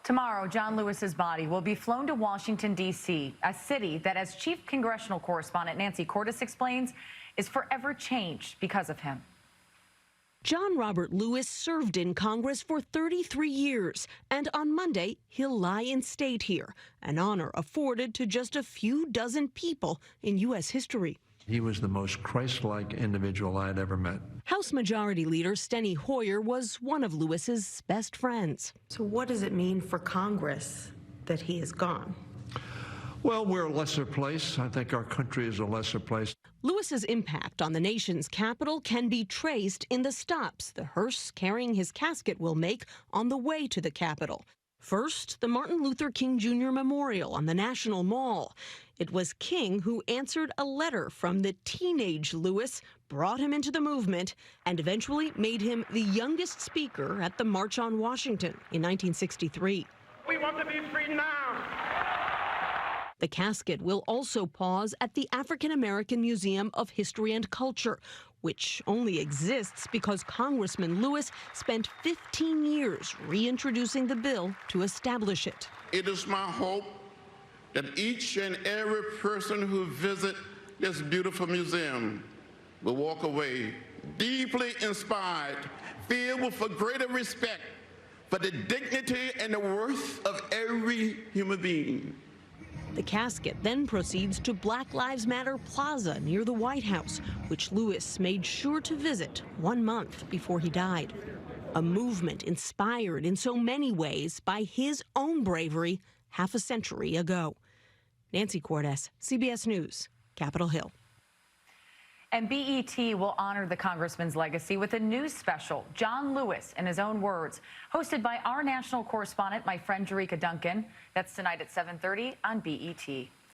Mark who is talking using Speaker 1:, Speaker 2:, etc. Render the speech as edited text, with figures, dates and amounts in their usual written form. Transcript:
Speaker 1: Tomorrow, John Lewis's body will be flown to Washington, D.C., a city that, as chief congressional correspondent Nancy Cordes explains, is forever changed because of him.
Speaker 2: John Robert Lewis served in Congress for 33 years, and on Monday, he'll lie in state here, an honor afforded to just a few dozen people in U.S. history.
Speaker 3: He was the most Christ-like individual I had ever met.
Speaker 2: House Majority Leader Steny Hoyer was one of Lewis's best friends.
Speaker 4: So what does it mean for Congress that he is gone?
Speaker 3: Well, we're a lesser place. I think our country is a lesser place.
Speaker 2: Lewis's impact on the nation's capital can be traced in the stops the hearse carrying his casket will make on the way to the Capitol. First, the Martin Luther King Jr. Memorial on the National Mall. It was King who answered a letter from the teenage Lewis, brought him into the movement, and eventually made him the youngest speaker at the March on Washington in 1963.
Speaker 5: We want to be free now.
Speaker 2: The casket will also pause at the African American Museum of History and Culture, which only exists because Congressman Lewis spent 15 years reintroducing the bill to establish it.
Speaker 5: It is my hope that each and every person who visits this beautiful museum will walk away deeply inspired, filled with a greater respect for the dignity and the worth of every human being.
Speaker 2: The casket then proceeds to Black Lives Matter Plaza near the White House, which Lewis made sure to visit 1 month before he died. A movement inspired in so many ways by his own bravery half a century ago. Nancy Cordes, CBS News, Capitol Hill.
Speaker 1: And BET will honor the congressman's legacy with a news special, John Lewis in his own words, hosted by our national correspondent, my friend Jerika Duncan. That's tonight at 7:30 on BET.